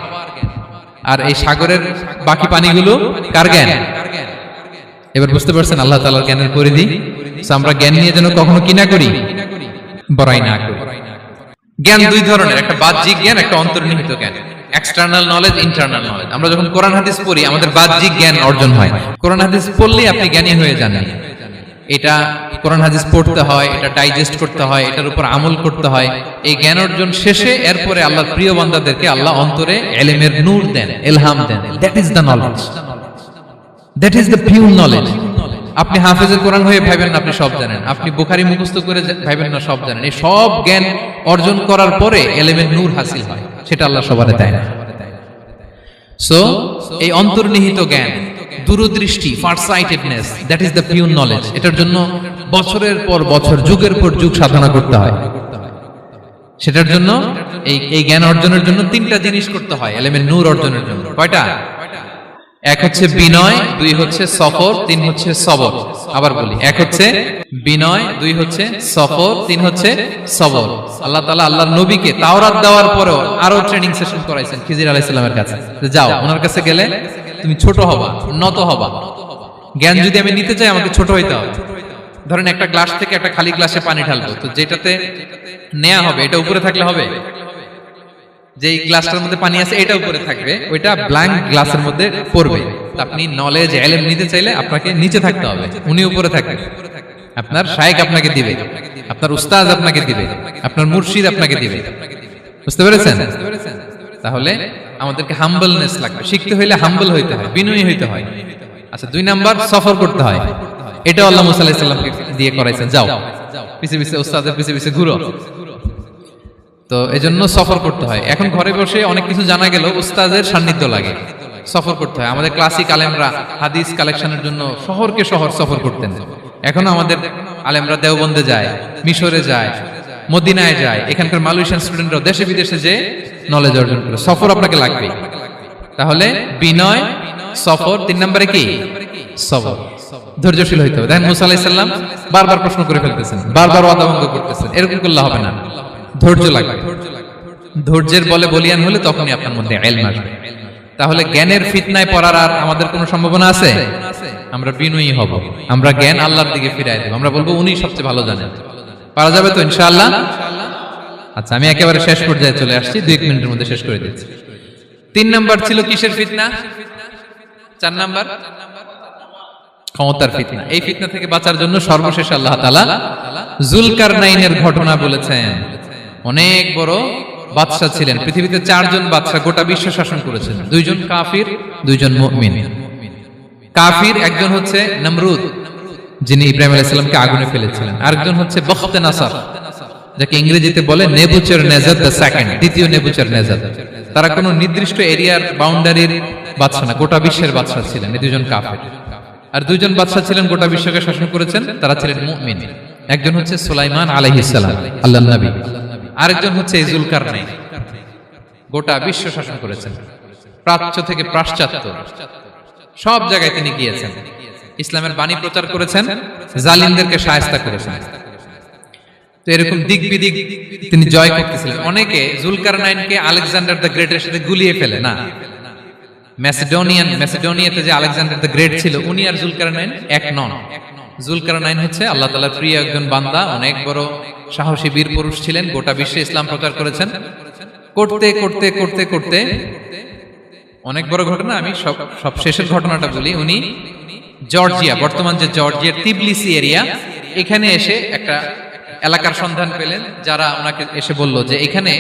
আর এই সাগরের বাকি পানিগুলো কার জ্ঞান? এবার বুঝতে পারছেন আল্লাহ তাআলার জ্ঞানের পরিধি। আমরা জ্ঞান নিয়ে যেন কখনো কি না করি, বড়াই না করি। জ্ঞান দুই ধরনের, একটা বাহ্যিক জ্ঞান, একটা অন্তর্নিহিত জ্ঞান। External knowledge, internal knowledge. আমরা যখন কোরআন হাদিস পড়ি আমাদের বাহ্যিক জ্ঞান অর্জন হয়। কোরআন হাদিস পড়লেই আপনি জ্ঞানী হয়ে যান। এটা কোরআন হাদিস পড়তে হয়, এটা ডাইজেস্ট করতে হয়, এটার উপর আমল করতে হয়। এই জ্ঞান অর্জন শেষে এরপরে আল্লাহর প্রিয় বান্দাদেরকে আল্লাহ অন্তরে ইলমের নূর দেন, ইলহাম দেন। That is the knowledge, that is the pure knowledge. আপনি হাফেজে কোরআন হয়ে ভাবেন না আপনি সব জানেন, আপনি বুখারী মুখস্থ করে ভাবেন না সব জানেন। এই সব জ্ঞান অর্জন করার পরে ইলমের নূর হাসিল হয়, সেটা আল্লাহ সবারে দেয় না। সো এই অন্তর্নিহিত জ্ঞান, দূরদৃষ্টি, farsightedness, that is the pure knowledge. এটার জন্য বছরের পর বছর, যুগের পর যুগ সাধনা করতে হয়। সেটার জন্য এই জ্ঞান অর্জনের জন্য তিনটা জিনিস করতে হয় ইলমের নূর অর্জনের জন্য। কয়টা? এক হচ্ছে বিনয়, দুই হচ্ছে সফর, তিন হচ্ছে সবর। আবার বলি, এক হচ্ছে বিনয়, দুই হচ্ছে সফর, তিন হচ্ছে সবর। আল্লাহ তাআলা আল্লাহর নবীকে তাওরাত দেওয়ার পরেও আরো ট্রেনিং সেশন করাইছেন খিজির আলাইহিস সালামের কাছে। যাও, ওনার কাছে গেলে তুমি ছোট হবা, নত হবা। জ্ঞান যদি আমি নিতে চাই আমাকে ছোট হইতে হবে। ধরেন একটা গ্লাস থেকে একটা খালি গ্লাসে পানি ঢালবো, তো যেটাতে নেওয়া হবে এটা উপরে থাকলে হবে? যেই গ্লাসটার মধ্যে পানি আছে এটা উপরে থাকবে, ওইটা ব্ল্যাঙ্ক গ্লাসের মধ্যে পড়বে। আপনি নলেজ, ইলম নিতে চাইলে আপনাকে নিচে থাকতে হবে, উনি উপরে থাকবেন। আপনার শায়েখ আপনাকে দিবে, আপনার উস্তাদ আপনাকে দিবে, আপনার মুর্শিদ আপনাকে দিবে। বুঝতে পেরেছেন? তাহলে আমাদেরকে হাম্বলনেস লাগবে, শিখতে হইলে হাম্বল হইতে হয়, বিনয়ী হইতে হয়। আচ্ছা, 2 নাম্বার সফর করতে হয়। এটা আল্লাহ মুসা আলাইহিস সালামকে দিয়ে করাইছেন, যাও পিছে পিছে উস্তাদের পিছে পিছে ঘুরো। তো এজন্য সফর করতে হয়। এখন ঘরে বসে অনেক কিছু জানা গেল, উস্তাদের সান্নিধ্য লাগে, সফর করতে হয়। আমাদের ক্লাসিক আলেমরা হাদিস কালেকশনের জন্য শহরকে শহর সফর করতেন। এখনো আমাদের আলেমরা দেওবন্দে যায়, মিশরে যায়, মদিনায় যায়, এখানকার মালয়েশিয়ান স্টুডেন্টরাও দেশে বিদেশে যে নলেজ অর্জন করে। সফর আপনাকে লাগবে। তাহলে বিনয়, সফর, 3 নম্বরে কি সবর, ধৈর্যশীল হইতে হবে। দেখেন মুসা আলাইহিস সালাম বারবার প্রশ্ন করে ফেলতেছেন, বারবার ওয়াদা ভঙ্গ করতেছেন, এরকম করলে হবে না, ধৈর্য লাগবে। ধৈর্যের বলে বলিয়ান হলে তখনই আপনার মধ্যে ইলম আসবে। তাহলে জ্ঞানের ফিতনায় পড়ার আর আমাদের কোনো সম্ভাবনা আছে? আমরা বিনয়ী হব, আমরা জ্ঞান আল্লাহর দিকে ফিরাই দেব, আমরা বলবো উনি সবচেয়ে ভালো জানেন। পারা যাবে তো ইনশাআল্লাহ? আচ্ছা, আমি একেবারে শেষ পর্যায়ে চলে আসছি, 2 মিনিটের মধ্যে শেষ করে দিচ্ছি। 3 নাম্বার ছিল কিসের ফিতনা? 4 নাম্বার ক্ষমতার ফিতনা। এই ফিতনা থেকে বাঁচার জন্য সর্বশেষ আল্লাহ তাআলা যুলকারনাইনের ঘটনা বলেছেন। অনেক বড় বাদশা ছিলেন, পৃথিবীতে 4 জন বাদশা গোটা বিশ্ব শাসন করেছেন, 2 জন কাফির, 2 জন মুমিন। কাফির একজন হচ্ছে নমরুদ, যিনি ইব্রাহিম আলাইহিস সালামকে আগুনে ফেলেছিলেন। আরেকজন হচ্ছে বখতে নাসার, যাকে ইংরেজিতে বলে নেবুচারনেজার দ্য সেকেন্ড, দ্বিতীয় নেবুচারনেজার। তারা কোনো নির্দিষ্ট এরিয়ার বাউন্ডারির বাদশা না, গোটা বিশ্বের বাদশা ছিলেন। এই 2 জন কাফির। আর 2 জন বাদশা ছিলেন গোটা বিশ্বকে শাসন করেছেন, তারা ছিলেন মুমিন। একজন হচ্ছে সুলাইমান আলাইহিস সালাম, আল্লাহর নবী। আরেকজন হচ্ছে যুলকারনাইন, গোটা বিশ্ব শাসন করেছেন, প্রাচ্য থেকে পাশ্চাত্য সব জায়গায় তিনি গিয়েছেন, ইসলামের বাণী প্রচার করেছেন, জালিমদেরকে শায়েস্তা করেছেন। তো এরকম দিক বিদিক তিনি জয় করতেছিলেন। অনেকে যুলকারনাইনকে আলেকজান্ডার দ্য গ্রেটের সাথে গুলিয়ে ফেলে না। ম্যাসিডোনিয়াতে যে আলেকজান্ডার দ্য গ্রেট ছিল, উনি আর যুলকারনাইন এক নন। যুলকারনাইন হচ্ছে আল্লাহ তাআলার প্রিয় একজন বান্দা, অনেক বড় সাহসী বীর পুরুষ ছিলেন, গোটা বিশ্বে ইসলাম প্রচার করেছেন। করতে করতে করতে করতে অনেক বড় ঘটনা, আমি সব শেষের ঘটনাটা বলি। উনি জর্জিয়া, বর্তমান যে জর্জিয়ার তিবলিসি এরিয়া, এখানে এসে একটা এলাকার সন্ধান পেলেন, যারা ওনাকে এসে বলল যে এখানে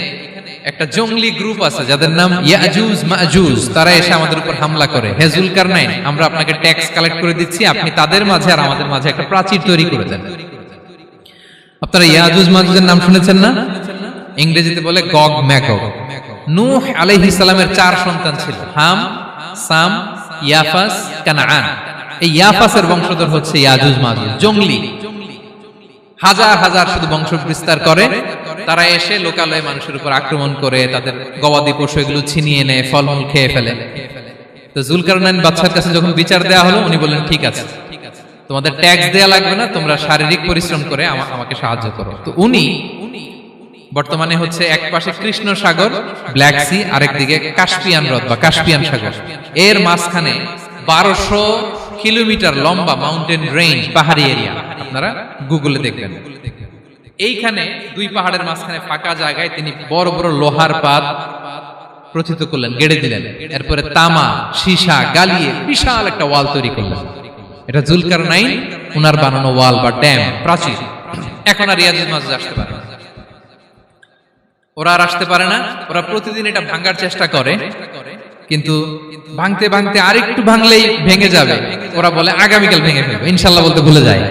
একটা জঙ্গলি গ্রুপ আছে যাদের নাম ইয়াজুজ মাজুজ, তারা এসে আমাদের উপর হামলা করে। হে যুলকারনাইন, আমরা আপনাকে ট্যাক্স কালেক্ট করে দিচ্ছি, আপনি তাদের মাঝে আর আমাদের মাঝে একটা প্রাচীর তৈরি করে দেন। আপনারা ইয়াজুজ মাজুজের নাম শুনেছেন না? ইংরেজিতে বলে গগ ম্যাগগ। নূহ আলাইহিস সালামের 4 সন্তান ছিল, হাম, সাম, ইয়াফাস, কানাআন। এই ইয়াফাসের বংশধর হচ্ছে ইয়াজুজ মাজুজ, জঙ্গলি, হাজার হাজার শুধু বংশ বিস্তার করে। তারা এসে লোকালয়ে মানুষের উপর আক্রমণ করে, তাদের গবাদি পশু এগুলো ছিনিয়ে নেয়, ফলমূল খেয়ে ফেলে। তো যুলকারনাইন বাদশার কাছে যখন বিচার দেওয়া হলো, উনি বললেন ঠিক আছে, তোমাদের ট্যাক্স দেয়া লাগবে না, তোমরা শারীরিক পরিশ্রম করে আমাকে সাহায্য করো। তো উনি বর্তমানে হচ্ছে এক পাশে কৃষ্ণ সাগর, ব্ল্যাক সি, আরেকদিকে কাস্পিয়ান হ্রদ বা কাস্পিয়ান সাগর, এর মাঝখানে 1200 কিলোমিটার লম্বা মাউন্টেন রেঞ্জ, পাহাড়ি এরিয়া, আপনারা গুগলে দেখবেন। এইখানে 2 পাহাড়ের মাঝখানে ফাঁকা জায়গায় তিনি বড় বড় লোহার পাত প্রথিত করলেন, গেড়ে দিলেন। এরপরে তামা, সীসা গালিয়ে বিশাল একটা ওয়াল তৈরি করলেন। এটা যুলকারনাইন উনার বানানো ওয়াল বা ড্যাম, প্রাচীর। এখন আর ইয়াজুজ মাজুজ আসতে পারে না, ওরা আর আসতে পারে না। ওরা প্রতিদিন এটা ভাঙার চেষ্টা করে, কিন্তু ভাঙতে ভাঙতে আরেকটু ভাঙলেই ভেঙে যাবে। ওরা বলে আগামীকাল ভেঙে ফেলবে, ইনশাল্লাহ বলতে ভুলে যায়।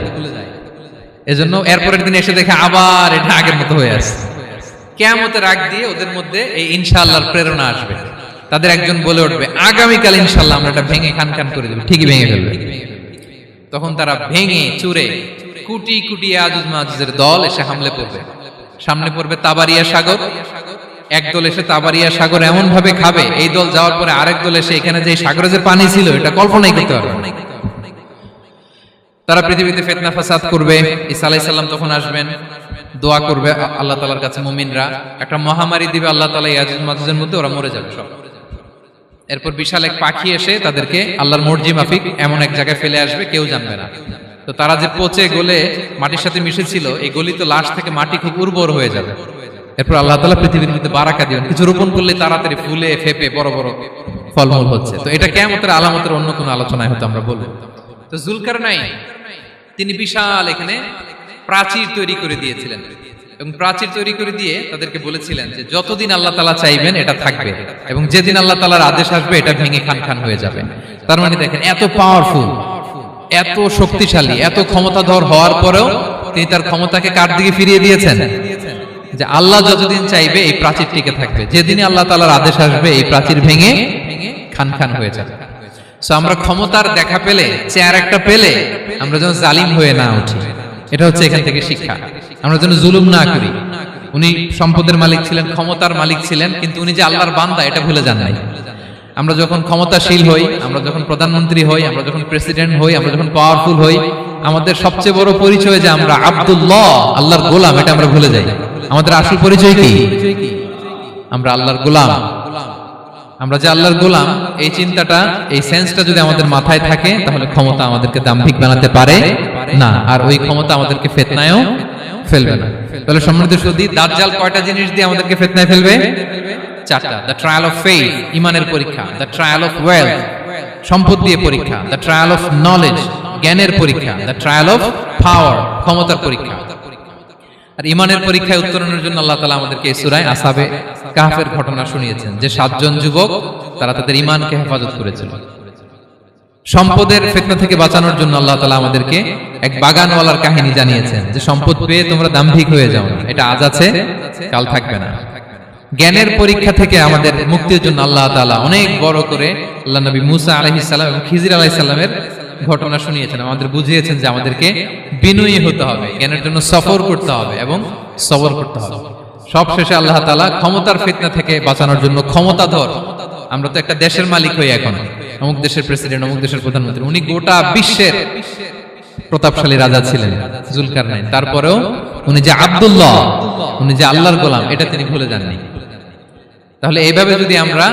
এজন্য এরপরের দিন এসে দেখে আবার এটা আগের মতো হয়ে আসছে। কিয়ামতের আগ দিয়ে ওদের মধ্যে এই ইনশাআল্লাহর প্রেরণা আসবে। তাদের একজন বলে উঠবে আগামীকাল ইনশাআল্লাহ আমরা এটা ভেঙে খান খান করে দেব, ঠিকই ভেঙে ফেলবে। তখন তারা ভেঙে চুরে কুটি কুটি ইয়াজুজ মাজুজের দল এসে হামলে পড়বে। সামনে পড়বে তাবারিয়া সাগর, একদল এসে তাবারিয়া সাগর এমন ভাবে খাবে, এই দল যাওয়ার পরে আরেক দল এসে এখানে যে সাগরে যে পানি ছিল এটা কল্পনাই করতে পারবে না। তারা পৃথিবীতে ফিতনা ফাসাদ করবে। ঈসা আলাইহিস সালাম তখন আসবেন, দোয়া করবে আল্লাহ তাআলার কাছে মুমিনরা, একটা মহামারী দিবে আল্লাহ তাআলা ইয়াজুজ মাজুজের মধ্যে, ওরা মরে যাবে সব। এরপর বিশাল এক পাখি এসে তাদেরকে আল্লাহর মর্জি মাফিক এমন এক জায়গায় ফেলে আসবে, কেউ জানবে না। তো তারা যে পচে গলে মাটির সাথে মিশেছিল, এই গলিত লাশ থেকে মাটি খুব উর্বর হয়ে যাবে। এরপর আল্লাহ তাআলা পৃথিবীর মধ্যে বারাকা দিবেন, কিছু রোপণ করলে তাড়াতাড়ি ফুলে ফেপে বড় বড় ফলমূল হচ্ছে। তো এটা কিয়ামতের আলামতের অন্য কোনো আলোচনায় হয়তো আমরা বলবো। তো যুলকারনাইন তিনি বিশাল এখানে প্রাচীর তৈরি করে দিয়েছিলেন। এবং প্রাচীর তৈরি করে দিয়ে তাদেরকে বলেছিলেন যে যতদিন আল্লাহ তাআলা চাইবেন এটা থাকবে, এবং যেদিন আল্লাহ তাআলার আদেশ আসবে এটা ভেঙে খান খান হয়ে যাবে। তার মানে দেখেন, এত পাওয়ারফুল, এত শক্তিশালী, এত ক্ষমতাধর হওয়ার পরেও তিনি তার ক্ষমতাকে কার দিকে ফিরিয়ে দিয়েছেন? যে আল্লাহ যতদিন চাইবে এই প্রাচীর টিকে থাকবে, যেদিনই আল্লাহ তাআলার আদেশ আসবে এই প্রাচীর ভেঙে খান খান হয়ে যাবে। সো আমরা ক্ষমতার দেখা পেলে, চেয়ার একটা পেলে আমরা যেন জালিম হয়ে না উঠি, এটা হচ্ছে এখান থেকে শিক্ষা। আমরা যেন জুলুম না করি। উনি সম্পদের মালিক ছিলেন, ক্ষমতার মালিক ছিলেন, কিন্তু উনি যে আল্লাহর বান্দা এটা ভুলে যান নাই। আমরা যখন ক্ষমতাশীল হই, আমরা যখন প্রধানমন্ত্রী হই, আমরা যখন প্রেসিডেন্ট হই, আমরা যখন পাওয়ারফুল হই, আমাদের সবচেয়ে বড় পরিচয় যে আমরা আব্দুল্লাহ, আল্লাহর গোলাম, এটা আমরা ভুলে যাই। আমাদের আসল পরিচয় কি? আমরা আল্লাহর গোলাম। আমরা যে আল্লাহর গোলাম, এই চিন্তাটা, এই সেন্সটা যদি আমাদের মাথায় থাকে, তাহলে ক্ষমতা আমাদেরকে দাম্ভিক বানাতে পারে না, আর ওই ক্ষমতা আমাদেরকে ফিতনায়ও ফেলবে না। তাহলে সম্মানিত সুধী, দাজ্জাল কয়টা জিনিস দিয়ে আমাদেরকে ফিতনায় ফেলবে? চারটা। দ্য ট্রায়াল অফ ফেইথ, ইমানের পরীক্ষা; দ্য ট্রায়াল অফ ওয়েলথ, সম্পদ দিয়ে পরীক্ষা; দ্য ট্রায়াল অফ নলেজ, জ্ঞানের পরীক্ষা; দ্য ট্রায়াল অফ পাওয়ার, ক্ষমতার পরীক্ষা। আর ইমানের পরীক্ষায় উত্তরণের জন্য আল্লাহ তাআলা আমাদেরকে এই সূরায় আসহাবে কাহফের ঘটনা শুনিয়েছেন, যে 7 জন যুবক তারা তাদের ঈমানকে হেফাজত করেছিল। সম্পদের ফিতনা থেকে বাঁচানোর জন্য আল্লাহ তাআলা আমাদেরকে এক বাগানওয়ালার কাহিনী জানিয়েছেন, যে সম্পদ পেয়ে তোমরা দাম্ভিক হয়ে যাও না, এটা আজ আছে কাল থাকবে না। জ্ঞানের পরীক্ষা থেকে আমাদের মুক্তির জন্য আল্লাহ তাআলা অনেক বড় করে আল্লাহ নবী মুসা আলাইহিস সালাম এবং খিজির আলাইহিস সালামের ঘটনা শুনিয়েছেন, আমাদের বুঝিয়েছেন যে আমাদেরকে বিনয়ী হতে হবে, জ্ঞানের জন্য সফর করতে হবে এবং সবর করতে হবে। সবশেষে আল্লাহ তাআলা ক্ষমতার ফিতনা থেকে বাঁচানোর জন্য ক্ষমতাধর, আমরা তো একটা দেশের মালিক হই এখন, অমুক দেশের প্রেসিডেন্ট, অমুক দেশের প্রধানমন্ত্রী, উনি গোটা বিশ্বের প্রতাপশালী রাজা ছিলেন জুলকারনাইন, তারপরেও উনি যে আব্দুল্লাহ, উনি যে আল্লাহর গোলাম, এটা তিনি ভুলে যাননি। তাহলে এইভাবে যদি আমরা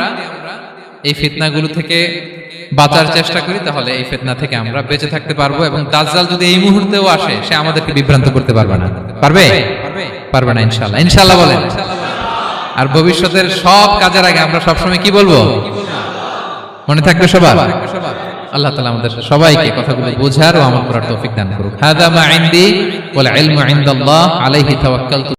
এই ফিতনাগুলো থেকে বাঁচার চেষ্টা করি, তাহলে এই ফিতনা থেকে আমরা বেঁচে থাকতে পারবো, এবং দাজ্জাল যদি এই মুহূর্তেও আসে, সে আমাদেরকে বিভ্রান্ত করতে পারবে না। পারবে? পারবে না ইনশাআল্লাহ। ইনশাআল্লাহ বলেন। আর ভবিষ্যতের সব কাজের আগে আমরা সবসময় কি বলবো? মনে থাকবে সবার? আল্লাহ তাআলা আমাদের সবাইকে কথাগুলো বোঝার ও আমল করার তৌফিক দান করুক। হাযা মা ইনদি ওয়াল ইলমু ইনদাল্লাহ, আলাইহি তাওয়াক্কালতু।